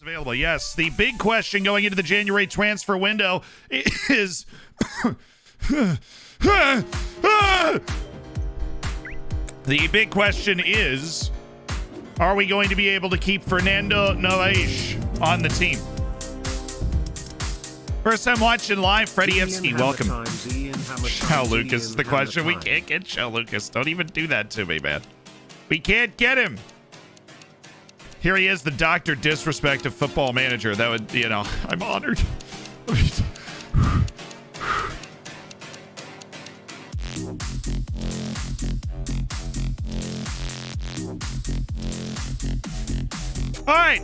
available. Yes, the big question going into the January transfer window is the big question is, are we going to be able to keep Fernando Novaes on the team? First time watching live, Freddie Epstein, welcome. Joe Lucas is the question. We can't get Joe Lucas. Don't even do that to me, man. We can't get him. Here he is, the Dr. Disrespect of Football Manager. That would, you know, I'm honored. All right.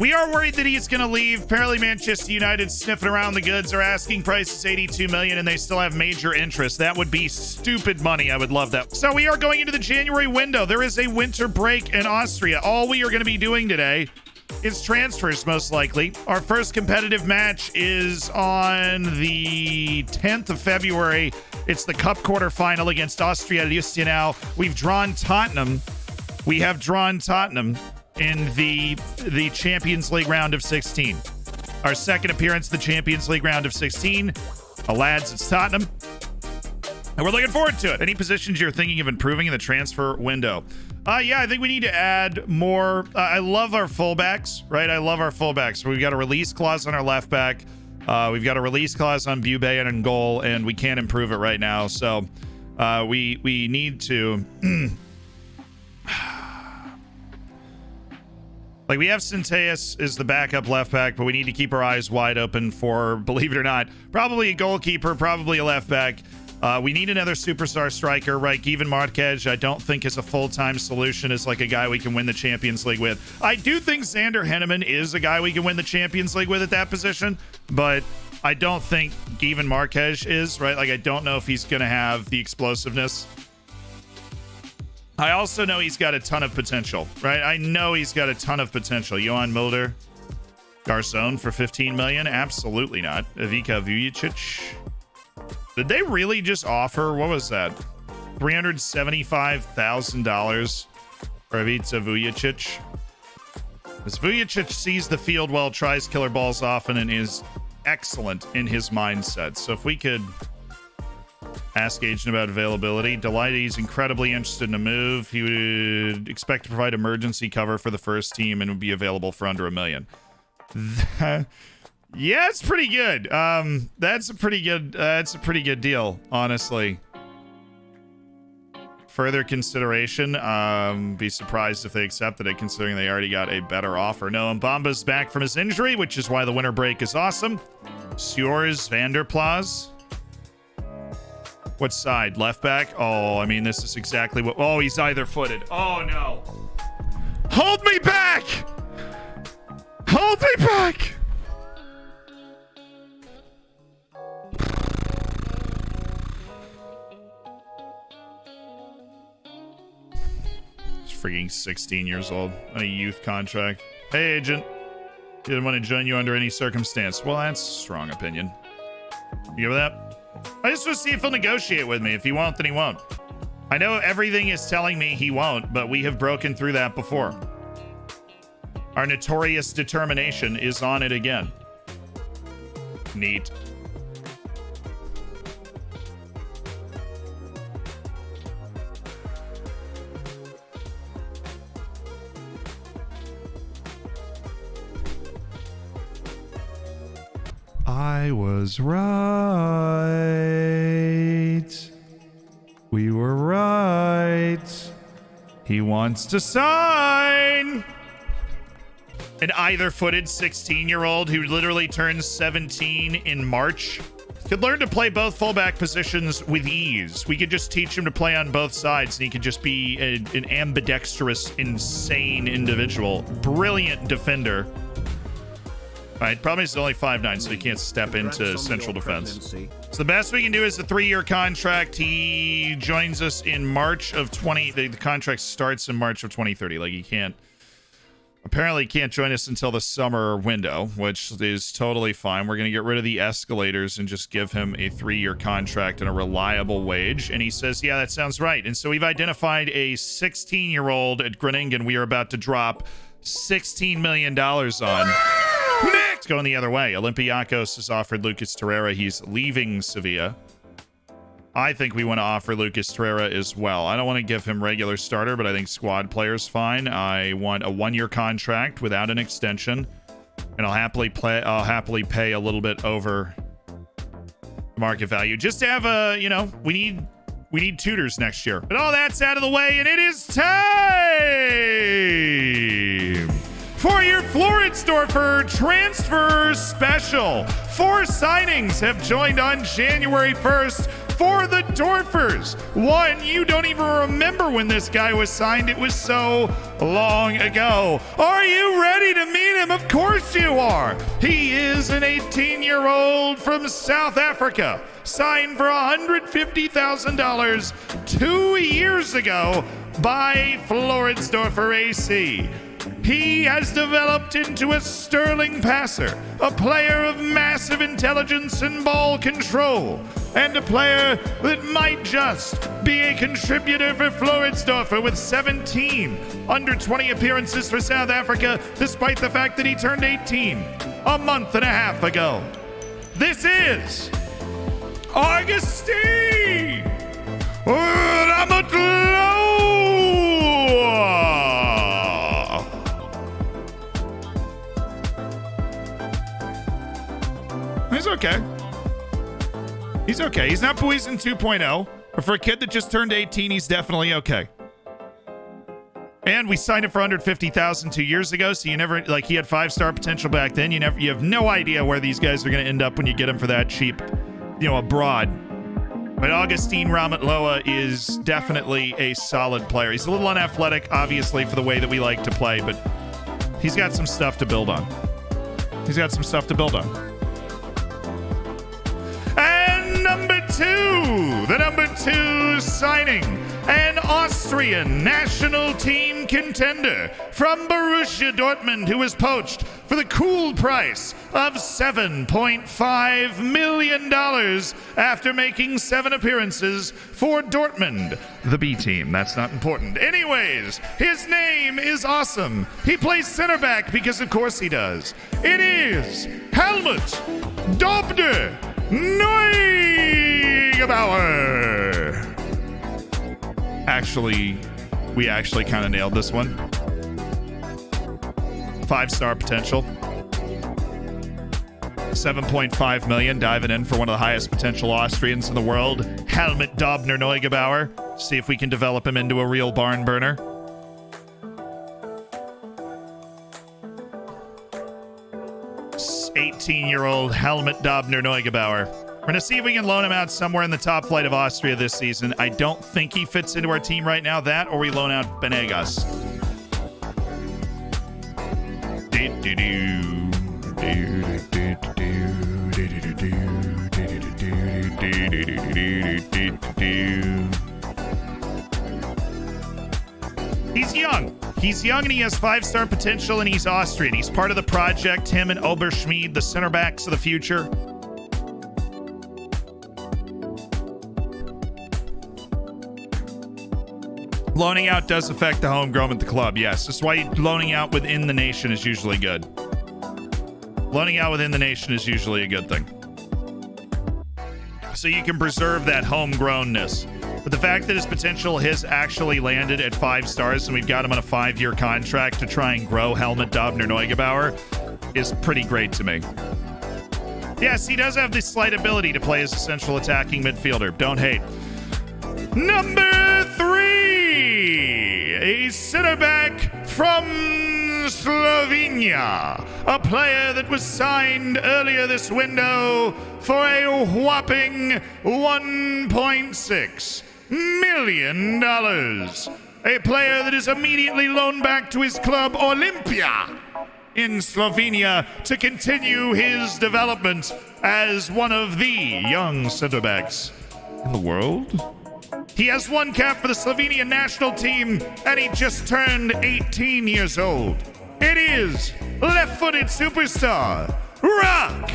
We are worried that he's going to leave. Apparently, Manchester United sniffing around the goods. Are asking price is $82 million, and they still have major interest. That would be stupid money. I would love that. So we are going into the January window. There is a winter break in Austria. All we are going to be doing today is transfers, most likely. Our first competitive match is on the 10th of February. It's the Cup quarterfinal against Austria Lustenau. We've drawn Tottenham. We have drawn Tottenham in the Champions League round of 16. Our second appearance in the Champions League round of 16. The lads, it's Tottenham. And we're looking forward to it. Any positions you're thinking of improving in the transfer window? Yeah, I think we need to add more. I love our fullbacks, right? I love our fullbacks. We've got a release clause on our left back. We've got a release clause on Bube and in goal, and we can't improve it right now. So we need to... Like, we have Centeus as the backup left back, but we need to keep our eyes wide open for, believe it or not, probably a goalkeeper, probably a left back. We need another superstar striker, right? Given Marquez, I don't think is a full-time solution as like a guy we can win the Champions League with. I do think Xander Henneman is a guy we can win the Champions League with at that position, but I don't think Given Marquez is, right? Like, I don't know if he's going to have the explosiveness. I also know he's got a ton of potential, right? I know he's got a ton of potential. Johan Mulder, Garçon for $15 million? Absolutely not. Ivica Vujicic. Did they really just offer, what was that? $375,000 for Ivica Vujicic? Because Vujicic sees the field well, tries killer balls often, and is excellent in his mindset. So if we could... ask agent about availability. Delighted he's incredibly interested in a move. He would expect to provide emergency cover for the first team and would be available for under $1 million. Yeah, it's pretty good. That's a pretty good deal, honestly. Further consideration. Be surprised if they accepted it, considering they already got a better offer. No, Mbamba's back from his injury, which is why the winter break is awesome. Sjoers Vanderplas. What side? Left back? Oh, I mean, this is exactly what... Oh, he's either-footed. Oh, no. Hold me back! Hold me back! He's freaking 16 years old on a youth contract. Hey, agent. Didn't want to join you under any circumstance. Well, that's a strong opinion. You go with that? I just want to see if he'll negotiate with me. If he won't, then he won't. I know everything is telling me he won't, but we have broken through that before. Our notorious determination is on it again. Neat. I was right. We were right. He wants to sign. An either-footed 16-year-old who literally turns 17 in March could learn to play both fullback positions with ease. We could just teach him to play on both sides, and he could just be an ambidextrous, insane individual. Brilliant defender. All right, problem is he's only 5'9", so he can't step into central defense. So the best we can do is a 3-year contract. He joins us in March of 20... The contract starts in March of 2030. Like, he can't... Apparently can't join us until the summer window, which is totally fine. We're going to get rid of the escalators and just give him a 3-year contract and a reliable wage. And he says, yeah, that sounds right. And so we've identified a 16-year-old at Groningen we are about to drop $16 million on. Next, going the other way. Olympiacos has offered Lucas Torreira. He's leaving Sevilla. I think we want to offer Lucas Torreira as well. I don't want to give him regular starter, but I think squad player's fine. I want a 1-year contract without an extension, and I'll happily pay a little bit over market value just to have a, you know, we need tutors next year. But all that's out of the way, and it is time for your Floridsdorfer transfer special. 4 signings have joined on January 1st for the Dorfers. One, you don't even remember when this guy was signed. It was so long ago. Are you ready to meet him? Of course you are. He is an 18-year-old from South Africa, signed for $150,000 2 years ago by Floridsdorfer AC. He has developed into a sterling passer, a player of massive intelligence and ball control, and a player that might just be a contributor for Floridsdorfer with 17 under-20 appearances for South Africa, despite the fact that he turned 18 a month and a half ago. This is Augustine Ramatloa. He's okay. He's okay. He's not Poison 2.0, but for a kid that just turned 18, he's definitely okay. And we signed him for $150,000 2 years ago, so you never, like, he had 5-star potential back then. You have no idea where these guys are going to end up when you get them for that cheap, you know, abroad. But Augustine Ramatloa is definitely a solid player. He's a little unathletic, obviously, for the way that we like to play, but he's got some stuff to build on. He's got some stuff to build on. And the number two signing, an Austrian national team contender from Borussia Dortmund, who was poached for the cool price of $7.5 million after making 7 appearances for Dortmund, the B team. That's not important. Anyways, his name is awesome. He plays center back because of course he does. It is Helmut Dobner Neugebauer. We actually kind of nailed this one. 5-star potential. 7.5 million, diving in for one of the highest potential Austrians in the world, Helmut Dobner Neugebauer. See if we can develop him into a real barn burner. This 18-year-old Helmut Dobner Neugebauer. We're going to see if we can loan him out somewhere in the top flight of Austria this season. I don't think he fits into our team right now. That, or we loan out Benegas. He's young. He's young and he has 5-star potential and he's Austrian. He's part of the project, him and Oberschmied, the center backs of the future. Loaning out does affect the homegrown at the club, yes. That's why loaning out within the nation is usually good. Loaning out within the nation is usually a good thing. So you can preserve that homegrownness. But the fact that his potential has actually landed at 5 stars and we've got him on a 5-year contract to try and grow Helmut Dobner Neugebauer is pretty great to me. Yes, he does have the slight ability to play as a central attacking midfielder. Don't hate. Number 3, a center back from Slovenia, a player that was signed earlier this window for a whopping $1.6 million. A player that is immediately loaned back to his club Olimpia in Slovenia to continue his development as one of the young center backs in the world. He has 1 cap for the Slovenian national team, and he just turned 18 years old. It is left-footed superstar, Rock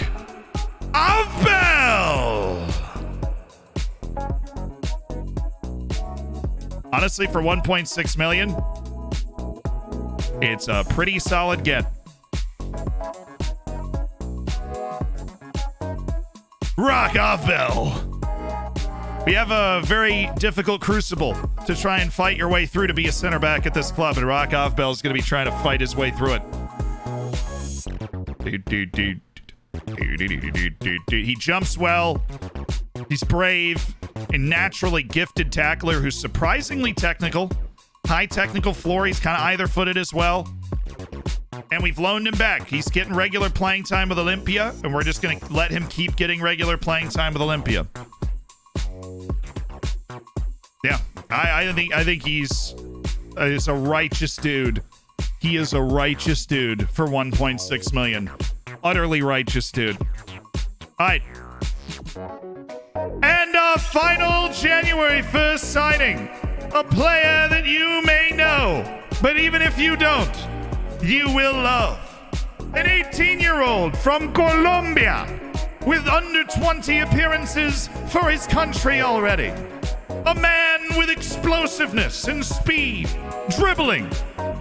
Abel. Honestly, for $1.6 million, It's a pretty solid get. Rock off, Bell. We have a very difficult crucible to try and fight your way through to be a center back at this club, and Rock off Bell is going to be trying to fight his way through it. He jumps well. He's brave and naturally gifted tackler who's surprisingly technical. High technical floor. He's kind of either-footed as well. And we've loaned him back. He's getting regular playing time with Olympia, and we're just going to let him keep getting regular playing time with Olympia. Yeah, I think he's a righteous dude. He is a righteous dude for 1.6 million. Utterly righteous dude. All right. And our final January 1st signing. A player that you may know, but even if you don't, you will love. An 18-year-old from Colombia with under 20 appearances for his country already. A man with explosiveness and speed, dribbling,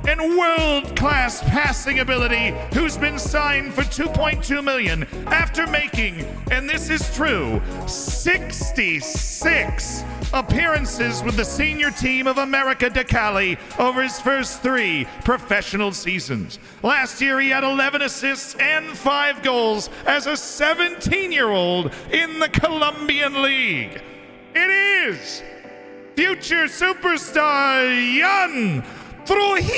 and world-class passing ability who's been signed for 2.2 million after making, and this is true, 66 appearances with the senior team of America de Cali over his first 3 professional seasons. Last year, he had 11 assists and 5 goals as a 17-year-old in the Colombian League. It is future superstar Jan Trujillo.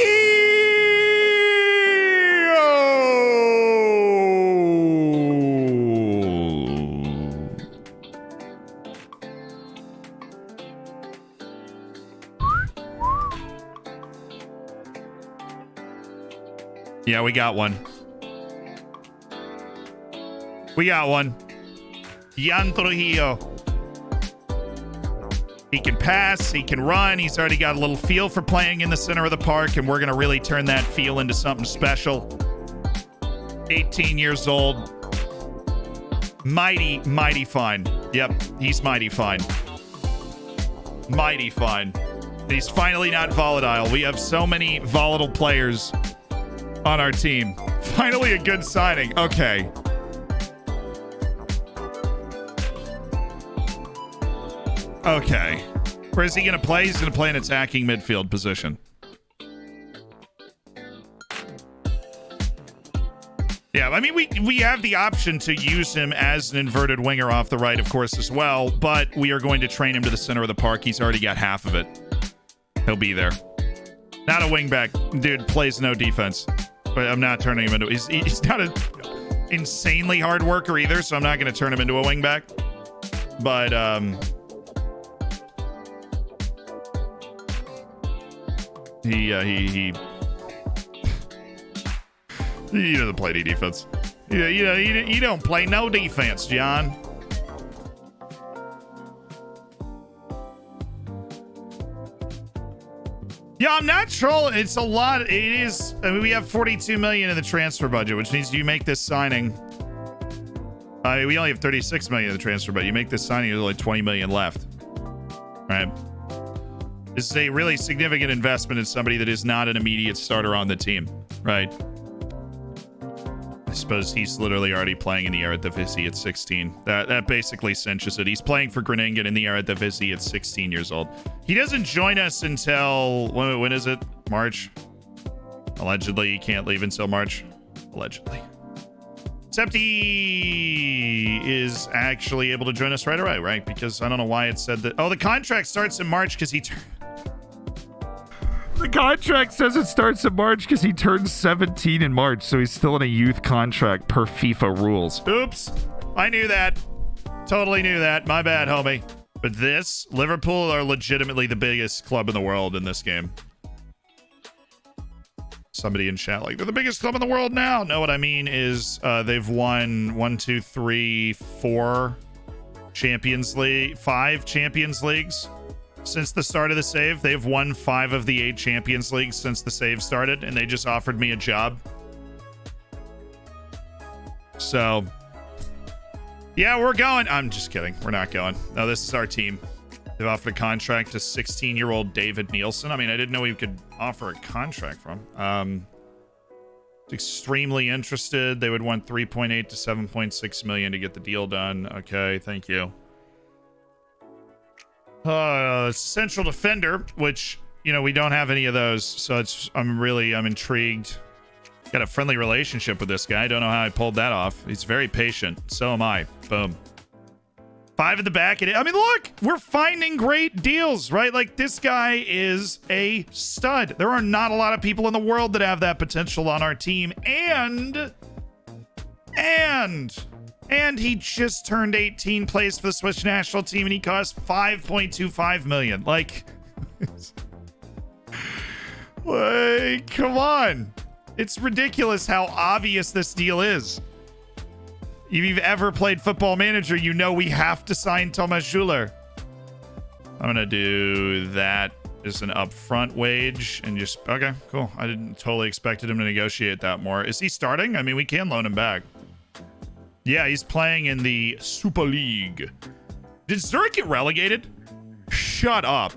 Yeah, we got one. We got one. Jan Trujillo. He can pass, he can run, he's already got a little feel for playing in the center of the park, and we're going to really turn that feel into something special. 18 years old. Mighty, mighty fine. Yep, he's mighty fine. Mighty fine. He's finally not volatile. We have so many volatile players on our team. Finally a good signing. Okay. Okay. Where is he going to play? He's going to play an attacking midfield position. Yeah, I mean, we have the option to use him as an inverted winger off the right, of course, as well, but we are going to train him to the center of the park. He's already got half of it. He'll be there. Not a wingback. Dude plays no defense. But I'm not turning him into... He's not an insanely hard worker either, so I'm not going to turn him into a wingback. But, He doesn't play any defense. You don't play no defense, John. Yeah, I'm not trolling. It's a lot. It is. I mean, we have 42 million in the transfer budget, which means you make this signing. We only have 36 million in the transfer budget. You make this signing, there's only 20 million left. All right. This is a really significant investment in somebody that is not an immediate starter on the team, right? I suppose he's literally already playing in the Eredivisie at 16. That basically cinches it. He's playing for Groningen in the Eredivisie at 16 years old. He doesn't join us until, when is it? March? Allegedly, he can't leave until March. Allegedly. Except he is actually able to join us right away, right? Because I don't know why it said that. Oh, the contract starts in March because he... The contract says it starts in March because he turns 17 in March, so he's still in a youth contract per FIFA rules. Oops. I knew that. Totally knew that. My bad, homie. But this, Liverpool are legitimately the biggest club in the world in this game. Somebody in chat like, they're the biggest club in the world now. No, what I mean is they've won 4 Champions League, 5 Champions Leagues since the start of the save. They've won 5 of the 8 Champions Leagues since the save started, and they just offered me a job. So, yeah, we're going. I'm just kidding. We're not going. No, this is our team. They've offered a contract to 16-year-old David Nielsen. I mean, I didn't know we could offer a contract from. Extremely interested. They would want 3.8 to 7.6 million to get the deal done. Okay, thank you. Central defender, which, you know, we don't have any of those, so I'm intrigued. Got a friendly relationship with this guy. Don't know how I pulled that off. He's very patient. So am I. Boom. 5 in the back. I mean, look, we're finding great deals, right? Like, this guy is a stud. There are not a lot of people in the world that have that potential on our team. And he just turned 18, plays for the Swiss national team, and he cost 5.25 million. Like, come on. It's ridiculous how obvious this deal is. If you've ever played Football Manager, you know we have to sign Thomas Schuler. I'm going to do that as an upfront wage and just... Okay, cool. I didn't totally expected him to negotiate that more. Is he starting? I mean, we can loan him back. Yeah, he's playing in the Super League. Did Zurich get relegated? Shut up.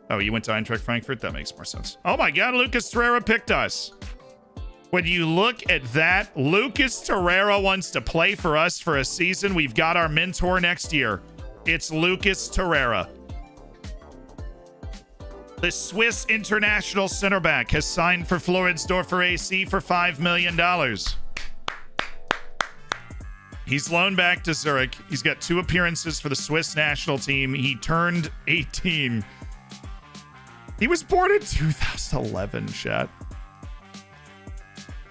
Oh, you went to Eintracht Frankfurt? That makes more sense. Oh my God, Lucas Torreira picked us. When you look at that, Lucas Torreira wants to play for us for a season. We've got our mentor next year. It's Lucas Torreira. The Swiss international center back has signed for Floridsdorfer AC for $5 million. He's loaned back to Zurich. He's got 2 appearances for the Swiss national team. He turned 18. He was born in 2011, chat.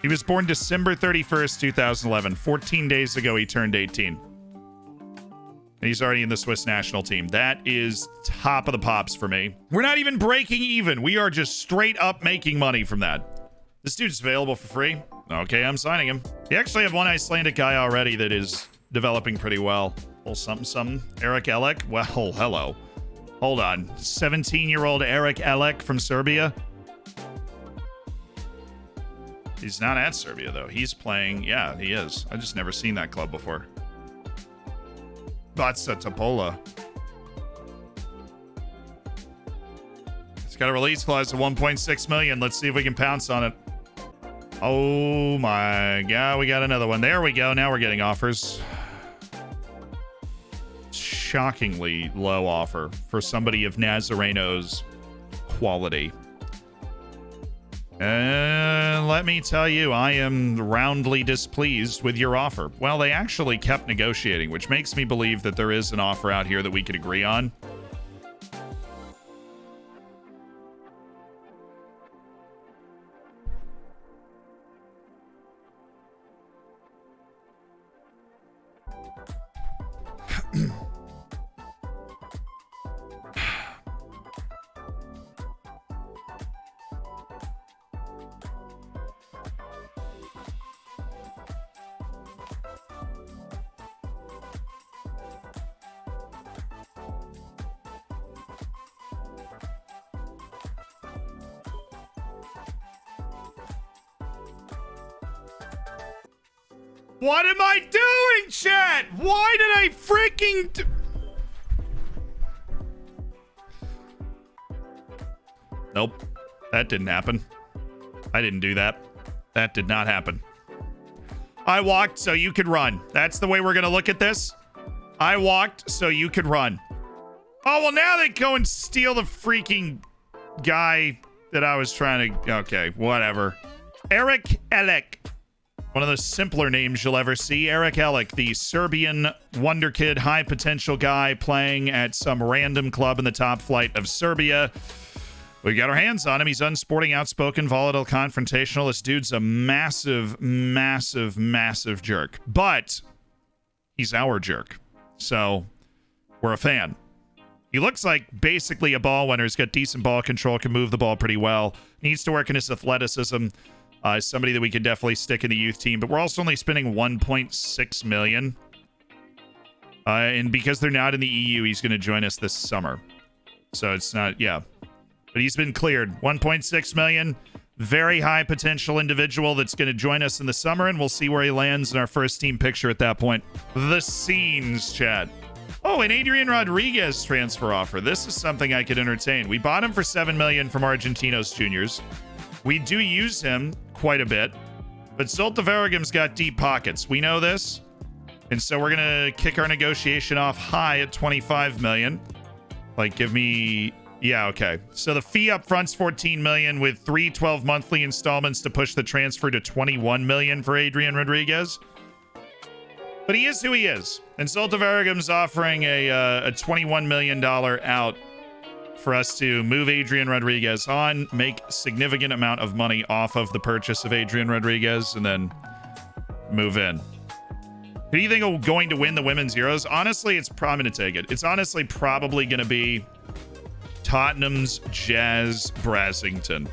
He was born December 31st, 2011. 14 days ago, he turned 18. And he's already in the Swiss national team. That is top of the pops for me. We're not even breaking even. We are just straight up making money from that. This dude's available for free. Okay, I'm signing him. We actually have one Icelandic guy already that is developing pretty well. Well, something. Eric Elek. Well, hello. Hold on. 17-year-old Eric Elek from Serbia. He's not at Serbia, though. He's playing... Yeah, he is. I've just never seen that club before. Batsa Topola. It's got a release clause of 1.6 million. Let's see if we can pounce on it. Oh my God, we got another one. There we go. Now we're getting offers. Shockingly low offer for somebody of Nazareno's quality. And let me tell you, I am roundly displeased with your offer. Well, they actually kept negotiating, which makes me believe that there is an offer out here that we could agree on. What am I doing, chat? Why did I freaking do... Nope. That didn't happen. I didn't do that. That did not happen. I walked so you could run. That's the way we're going to look at this. I walked so you could run. Oh, well, now they go and steal the freaking guy that I was trying to... Okay, whatever. Eric Elek. One of the simpler names you'll ever see. Eric Elek, the Serbian wonder kid, high potential guy playing at some random club in the top flight of Serbia. We got our hands on him. He's unsporting, outspoken, volatile, confrontational. This dude's a massive, massive, massive jerk. But he's our jerk. So we're a fan. He looks like basically a ball winner. He's got decent ball control, can move the ball pretty well. Needs to work in his athleticism. Somebody that we could definitely stick in the youth team, but we're also only spending 1.6 million. And because they're not in the EU, he's going to join us this summer. So it's not, yeah. But he's been cleared. 1.6 million. Very high potential individual that's going to join us in the summer, and we'll see where he lands in our first team picture at that point. The scenes, chat. Oh, an Adrian Rodriguez transfer offer. This is something I could entertain. We bought him for $7 million from Argentinos Juniors. We do use him quite a bit, but Zulte Waregem's got deep pockets. We know this. And so we're going to kick our negotiation off high at $25 million. Like, give me... Yeah, okay. So the fee up front's $14 million with 3 12-monthly installments to push the transfer to $21 million for Adrian Rodriguez. But he is who he is. And Zulte Waregem's offering a $21 million out for us to move Adrian Rodriguez on, make a significant amount of money off of the purchase of Adrian Rodriguez, and then move in. Who do you think are going to win the Women's Euros? Honestly, I'm going to take it. It's honestly probably going to be Tottenham's Jazz Brassington.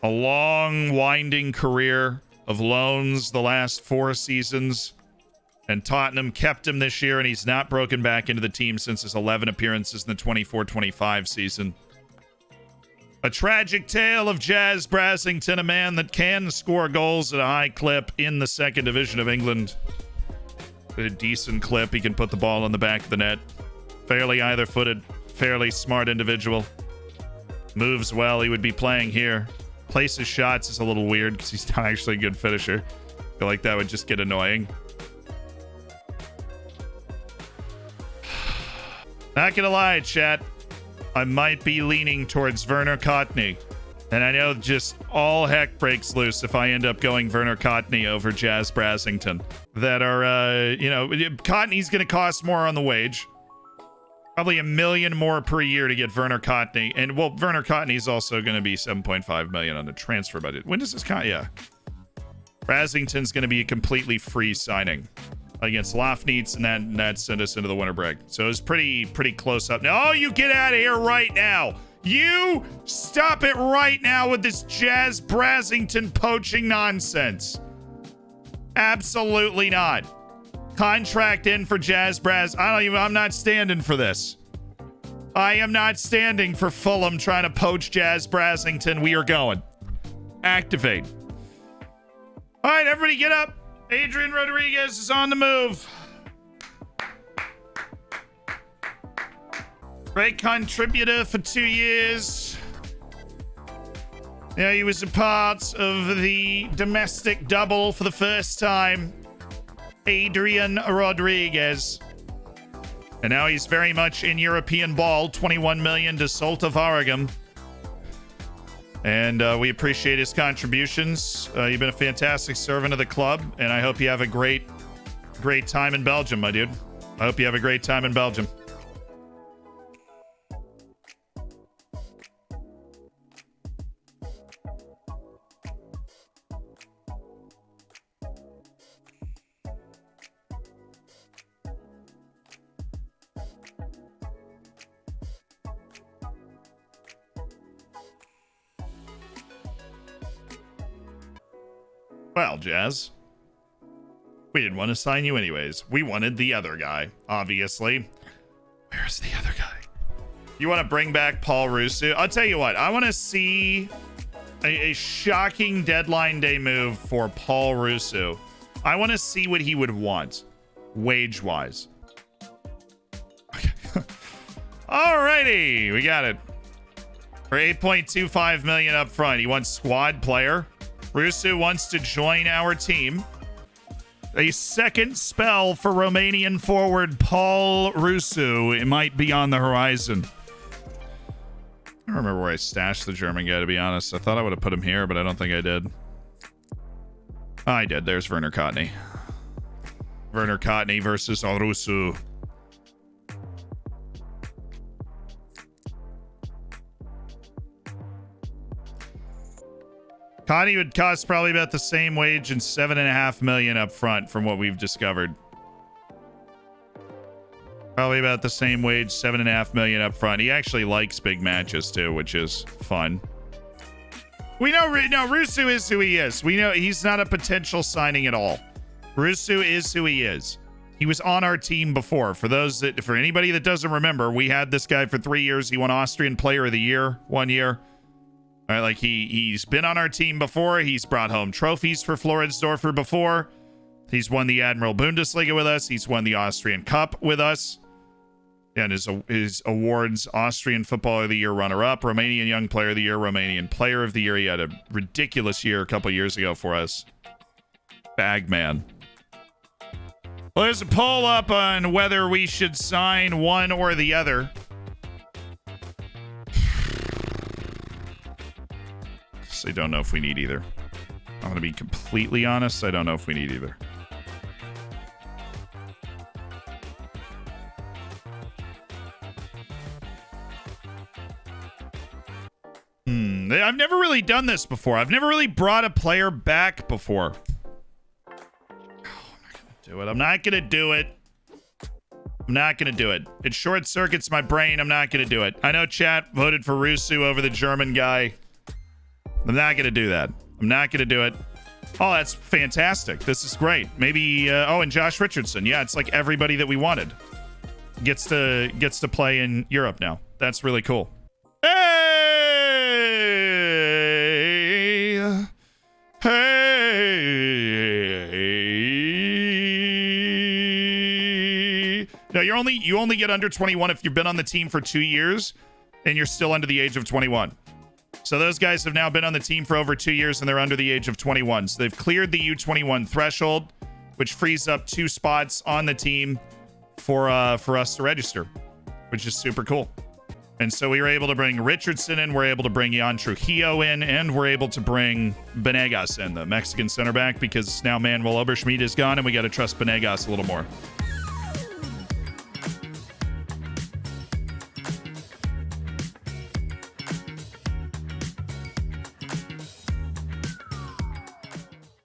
A long, winding career of loans the last 4 seasons. And Tottenham kept him this year, and he's not broken back into the team since his 11 appearances in the 24-25 season. A tragic tale of Jazz Brassington, a man that can score goals at a high clip in the 2nd Division of England. At a decent clip, he can put the ball in the back of the net. Fairly either-footed, fairly smart individual. Moves well, he would be playing here. Places shots is a little weird because he's not actually a good finisher. I feel like that would just get annoying. Not gonna lie, chat. I might be leaning towards Werner Cottney. And I know just all heck breaks loose if I end up going Werner Cottney over Jazz Brassington. That are, Cottney's gonna cost more on the wage. Probably $1 million more per year to get Werner Cottney. And, well, Werner Cottney's also gonna be $7.5 million on the transfer budget. When does this yeah. Brassington's gonna be a completely free signing against Lofnitz, and that sent us into the winter break. So it was pretty close up. Now, you get out of here right now. You stop it right now with this Jazz Brassington poaching nonsense. Absolutely not. Contract in for Jazz Brass. I'm not standing for this. I am not standing for Fulham trying to poach Jazz Brassington. We are going. Activate. All right, everybody get up. Adrian Rodriguez is on the move. Great contributor for 2 years. Yeah, he was a part of the domestic double for the first time. Adrian Rodriguez. And now he's very much in European ball. 21 million to Zulte Waregem. And we appreciate his contributions. You've been a fantastic servant of the club, and I hope you have a great time in Belgium, my dude. I hope you have a great time in Belgium. Well, Jazz, we didn't want to sign you anyways. We wanted the other guy, obviously. Where's the other guy? You want to bring back Paul Russo? I'll tell you what. I want to see a shocking deadline day move for Paul Russo. I want to see what he would want, wage-wise. Okay. Alrighty, we got it. For $8.25 million up front. He wants squad player. Russo wants to join our team. A second spell for Romanian forward Paul Russo. It might be on the horizon. I don't remember where I stashed the German guy, to be honest. I thought I would have put him here, but I don't think I did. Oh, I did. There's Werner Cottney. Werner Cottney versus Russo. Connie would cost probably about the same wage and $7.5 million up front from what we've discovered. Probably about the same wage, $7.5 million up front. He actually likes big matches too, which is fun. We know, no, Russo is who he is. We know he's not a potential signing at all. Russo is who he is. He was on our team before. For anybody that doesn't remember, we had this guy for 3 years. He won Austrian Player of the Year 1 year. All right, like he's been on our team before. He's brought home trophies for Floridsdorfer before. He's won the Admiral Bundesliga with us. He's won the Austrian Cup with us. And his awards: Austrian Footballer of the Year runner-up, Romanian Young Player of the Year, Romanian Player of the Year. He had a ridiculous year a couple years ago for us. Bagman. Well, there's a poll up on whether we should sign one or the other. I don't know if we need either. I'm going to be completely honest. I don't know if we need either. I've never really done this before. I've never really brought a player back before. I'm not going to do it. I'm not going to do it. It short circuits my brain. I'm not going to do it. I know chat voted for Rusu over the German guy. I'm not going to do that. I'm not going to do it. Oh, that's fantastic. This is great. Maybe, and Josh Richardson. Yeah, it's like everybody that we wanted gets to play in Europe now. That's really cool. Hey. No, you only get under 21 if you've been on the team for 2 years and you're still under the age of 21. So those guys have now been on the team for over 2 years and they're under the age of 21. So they've cleared the U21 threshold, which frees up 2 spots on the team for us to register, which is super cool. And so we were able to bring Richardson in, we're able to bring Jan Trujillo in, and we're able to bring Benegas in, the Mexican center back, because now Manuel Oberschmidt is gone and we got to trust Benegas a little more.